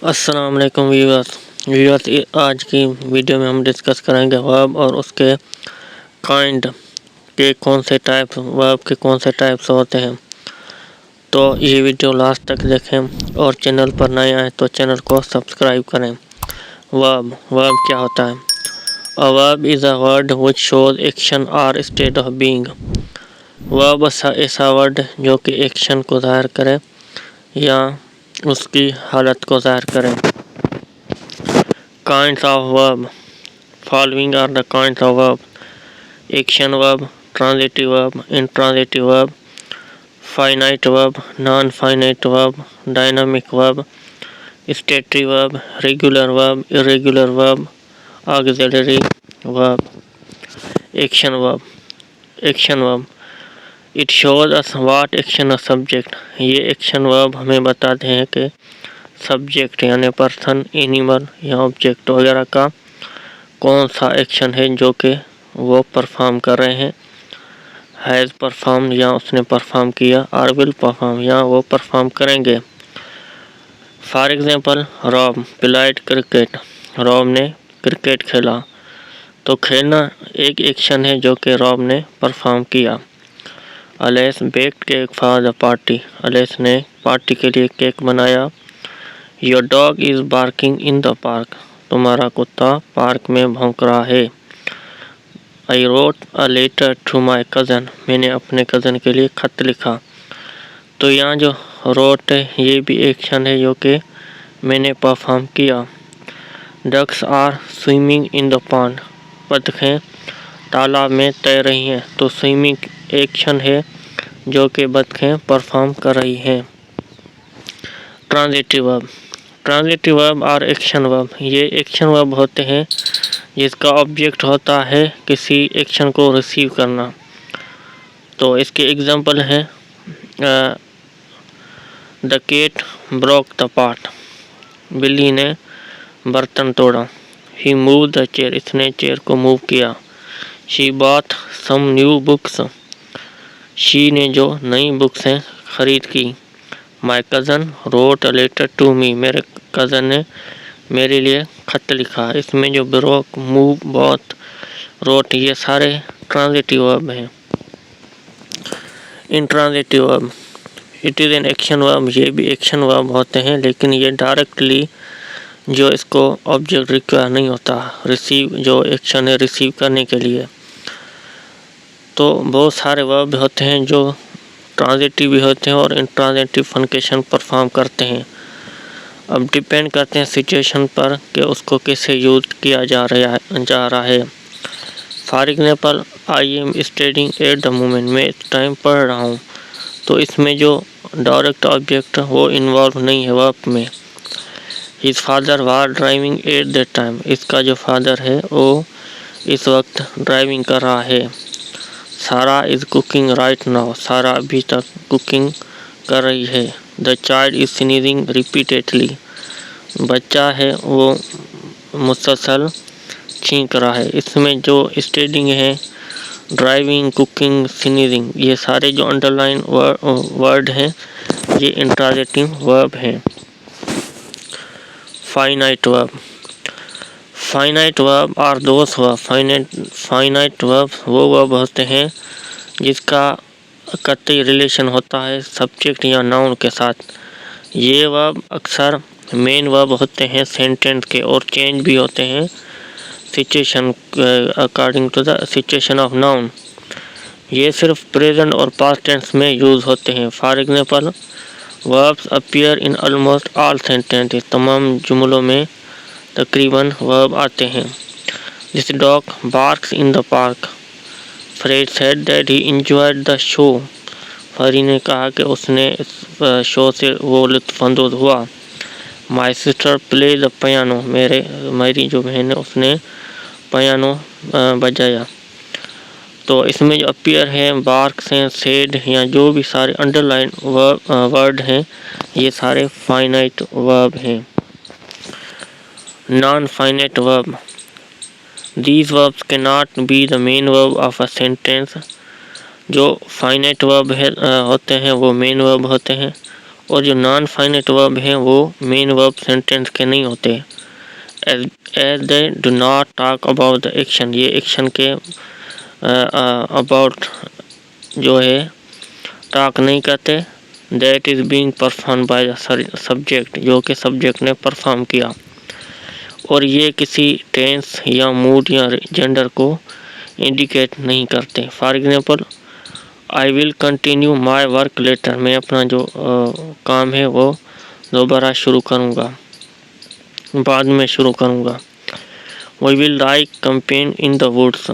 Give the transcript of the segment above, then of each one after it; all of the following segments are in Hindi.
अस्सलाम वालेकुम व्यूअर्स आज की वीडियो में हम डिस्कस करेंगे वर्ब और उसके काइंड के कौन से टाइप वर्ब के कौन से टाइप्स होते हैं। तो ये वीडियो लास्ट तक देखें और चैनल पर नए आए तो चैनल को सब्सक्राइब करें। वर्ब क्या होता है? A verb is a word which shows action और स्टेट ऑफ बीइंग। वर्ब ऐसा वर्ड जो कि एक्शन को ज़ाहिर करे या उसकी हालत को ज़ाहिर करें। Kinds of verb. Following are the kinds of verb: action verb, transitive verb, intransitive verb, finite verb, non-finite verb, dynamic verb, stationary verb, regular verb, irregular verb, auxiliary verb. Action verb. It shows us what action a subject. ये action verb हमें बताते हैं कि सब्जेक्ट यानी पर्सन, एनिमल या ऑब्जेक्ट वगैरह का कौन सा एक्शन है जो कि वो परफॉर्म कर रहे हैं। हैज़ परफॉर्म या उसने परफॉर्म किया, और विल परफॉर्म या वो परफॉर्म करेंगे। For example, Rob played cricket. Rob ने क्रिकेट खेला। तो खेलना एक एक्शन है जो कि रॉब ने परफॉर्म किया। Alice baked cake for the party. Alice ने पार्टी के लिए केक बनाया। Your dog is barking in the park. तुम्हारा कुत्ता पार्क में भौंक रहा है। I wrote a letter to my cousin. मैंने अपने कज़न के लिए खत लिखा। तो यहाँ जो रोट है ये भी एक्शन है जो कि मैंने परफॉर्म किया। Ducks are swimming in the pond. बतखें तालाब में तैर रही हैं। तो स्विमिंग एक्शन है जो कि बतखें परफॉर्म कर रही हैं। ट्रांजिटिव वर्ब और एक्शन वर्ब। ये एक्शन वर्ब होते हैं जिसका ऑब्जेक्ट होता है किसी एक्शन को रिसीव करना। तो इसके एग्जांपल हैं the cat broke the pot. बिल्ली ने बर्तन तोड़ा। He move the chair. इसने चेयर को मूव किया। She bought some new books. She ने जो नई बुक्स हैं खरीद की। My cousin wrote a letter to me. मेरे कज़न ने मेरे लिए खत लिखा। इसमें जो ब्रोक, मूव, बॉट, रोट ये सारे ट्रांजिटिव वर्ब हैं। Intransitive verb, it is an action verb. ये भी एक्शन वर्ब होते हैं लेकिन ये डायरेक्टली जो इसको ऑब्जेक्ट रिक्वायर नहीं होता, रिसीव जो एक्शन है रिसीव करने के लिए। तो बहुत सारे वर्ब होते हैं जो ट्रांजिटिव भी होते हैं और इंट्रांजिटिव फंक्शन परफॉर्म करते हैं। अब डिपेंड करते हैं सिचुएशन पर कि उसको कैसे यूज किया जा रहा है। For example, I am studying at the moment. मैं इस टाइम पढ़ रहा हूँ। तो इसमें जो डायरेक्ट ऑब्जेक्ट वो इन्वॉल्व नहीं है वर्ब में। His father war driving at that time. इसका जो फादर है वो इस वक्त ड्राइविंग कर रहा है। सारा इज कुकिंग राइट नाउ। सारा अभी तक कुकिंग कर रही है। The child is sneezing repeatedly. बच्चा है वो मुसलसल छींक रहा है। इसमें जो स्टेडिंग है, ड्राइविंग, कुकिंग, स्नीजिंग, ये सारे जो अंडरलाइन वर्ड हैं ये इंट्रांजिटिव वर्ब हैं। Finite verb. Finite verb are those verb. Finite verb वो वर्ब होते हैं जिसका कतई रिलेशन होता है सब्जेक्ट या नाउन के साथ। ये वर्ब अक्सर मेन वर्ब होते हैं सेंटेंस के और चेंज भी होते हैं situation according to the situation of noun. ये सिर्फ प्रेजेंट और पास्ट टेंस में यूज़ होते हैं। For example, verbs appear in almost all sentences. तमाम जुमलों में तकरीबन वर्ब आते हैं। This dog barks in the park. Fred said that he enjoyed the show. फरी ने कहा कि उसने इस शो से वो लुत्फ़अंदोज़ हुआ। My sister play the piano. मेरी जो बहन है उसने पियानो बजाया। तो इसमें जो अपीयर है, बार्क्स हैं, सेड या जो भी सारे अंडरलाइन वर्ड हैं ये सारे फाइनाइट वर्ब हैं। Non finite verb. These verbs can not be the main verb of a sentence. जो फाइनाइट वर्ब होते हैं वो मेन वर्ब होते हैं और जो नॉन फाइनाइट वर्ब हैं वो मेन वर्ब सेंटेंस के नहीं होते। As they do not talk about the action, ये एक्शन के अबाउट जो है टॉक नहीं करते। That is being perform by the subject, जो कि सब्जेक्ट ने परफॉर्म किया। और ये किसी टेंस या मूड या जेंडर को इंडिकेट नहीं करते। For example, I will continue my work later, मैं अपना जो काम है वो दोबारा शुरू करूँगा, बाद में शुरू करूँगा। We will like campaign in the woods,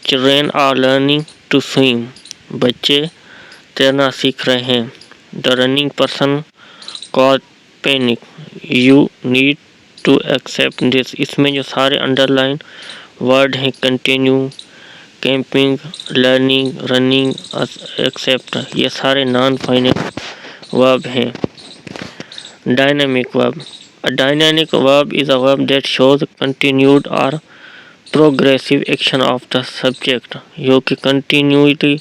children are learning to swim, बच्चे तैरना सीख रहे हैं। The running person cause panic, you need to accept this, इसमें जो सारे अंडरलाइन वर्ड हैं continue, camping, learning, running, accept, ये सारे नॉन फाइनाइट वर्ब हैं। Dynamic verb, a dynamic verb is a verb that shows continued और progressive action of the subject, जो कि कंटिन्यूटी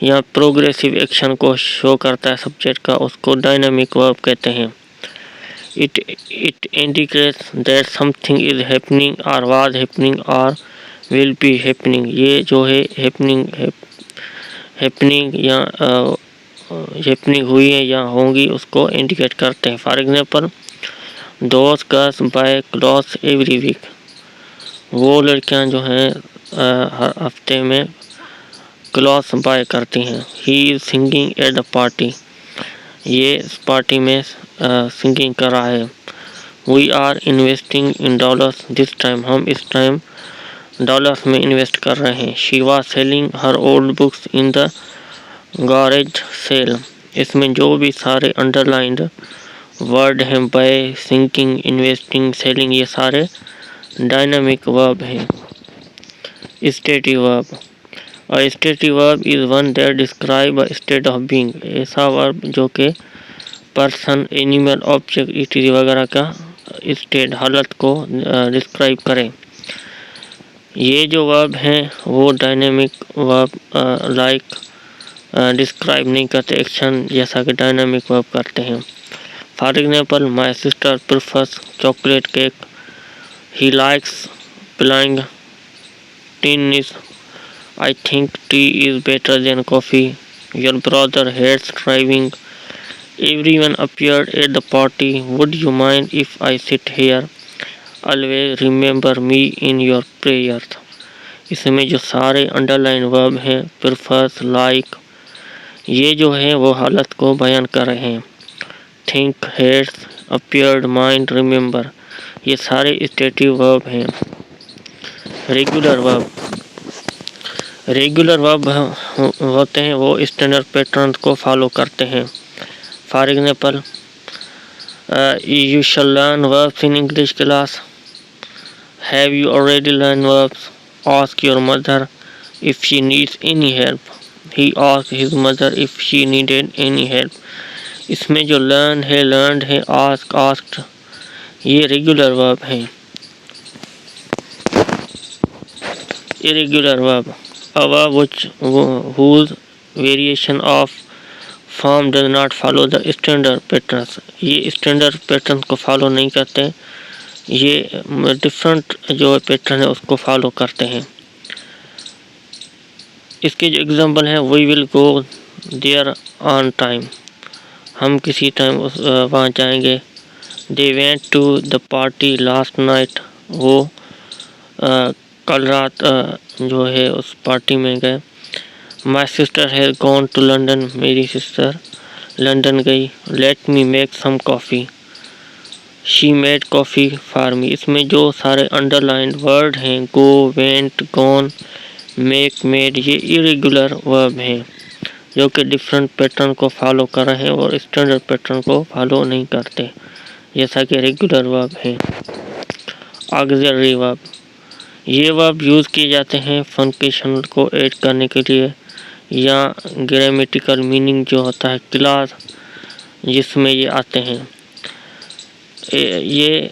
या प्रोग्रेसिव एक्शन को शो करता है सब्जेक्ट का, उसको डायनामिक वर्ब कहते हैं। It indicates that something is happening और वाज हैपनिंग और विल बी हैपनिंग, ये जो है हैपनिंग या हैपनिंग हुई है या होंगी उसको इंडिकेट करते हैं। For example, those girls buy clothes every week, वो लड़कियां जो हैं हर हफ्ते में क्लॉथ्स बाय करती हैं। ही is singing at the party, ये इस पार्टी में सिंगिंग कर रहा है। We are investing in dollars this time, हम इस टाइम डॉलर्स में इन्वेस्ट कर रहे हैं। She was selling her old books in the garage sale, इसमें जो भी सारे अंडरलाइंड वर्ड हैं बाय, सिंकिंग, इन्वेस्टिंग, सेलिंग, ये सारे डायनामिक वर्ब हैं। Stative verb, a stative verb is one that describe a state of being, ऐसा वर्ब जो कि पर्सन, एनिमल, ऑब्जेक्ट, इटीज वगैरह का स्टेट, हालत को डिस्क्राइब करें। ये जो वर्ब हैं वो डायनेमिक वर्ब लाइक डिस्क्राइब नहीं करते एक्शन जैसा कि डायनामिक वर्ब करते हैं। For example, my sister prefers chocolate cake, he likes playing tennis, I think tea is better than coffee, your brother hates driving, everyone appeared at the party, would you mind if I sit here, always remember me in your prayers। इसमें जो सारे अंडरलाइन वर्ब हैं, प्रेफर्स, लाइक, ये जो है वो हालत को बयान कर रहे हैं। Think, hates, appeared, mind, remember, ये सारे स्टेटिव वर्ब हैं। रेगुलर वर्ब, रेगुलर वर्ब होते हैं वो स्टैंडर्ड पैटर्न को फॉलो करते हैं। For example, you shall learn verbs in English class. Have you already learned verbs? Ask your mother if she needs any help. He asked his mother if she needed any help. इसमें जो learn है, learned है, ask, asked, ये रेगुलर वर्ब हैं। irregular verb, a verb whose variation of form does not follow the standard patterns, ये स्टैंडर्ड पैटर्न को फॉलो नहीं करते, ये डिफरेंट जो पैटर्न है उसको फॉलो करते हैं। इसके जो एग्जांपल हैं, we will go there on time, हम किसी टाइम वहाँ जाएंगे। They went to the party last night, वो कल रात जो है उस पार्टी में गए। My sister has gone to London, मेरी सिस्टर लंदन गई। Let me make some coffee, she made coffee for me, इसमें जो सारे अंडरलाइंड वर्ड हैं, go, went, gone, make, made, ये इरेगुलर वर्ब हैं जो कि डिफरेंट पैटर्न को फॉलो कर रहे हैं और स्टैंडर्ड पैटर्न को फॉलो नहीं करते, जैसा कि रेगुलर वर्ब हैं। ऑक्सिलरी वर्ब, ये वर्ब यूज़ किए जाते हैं फंक्शन को ऐड करने के लिए या ग्रामेटिकल मीनिंग जो होता है क्लास जिसमें ये आते हैं, ये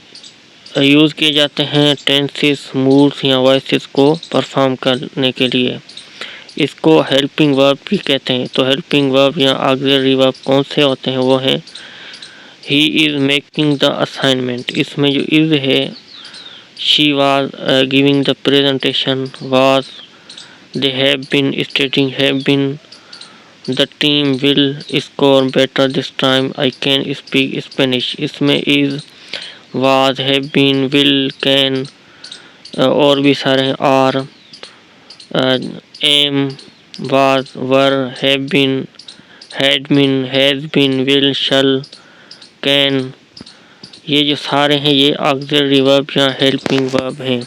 यूज़ किए जाते हैं टेंसेस, मूड्स या वॉइसेस को परफॉर्म करने के लिए। इसको हेल्पिंग वर्ब भी कहते हैं। तो हेल्पिंग वर्ब या ऑक्सिलरी वर्ब कौन से होते हैं, वो हैं ही इज मेकिंग द असाइनमेंट, इसमें जो इज है, she was giving the presentation, was, they have been studying, have been, the team will score better this time, I can speak Spanish, इसमें is, was, have been, will, can और भी सारे हैं, are, am, was, were, have been, had been, has been, will, shall, can, ये जो सारे हैं ये ऑक्सिलरी वर्ब या हेल्पिंग वर्ब हैं।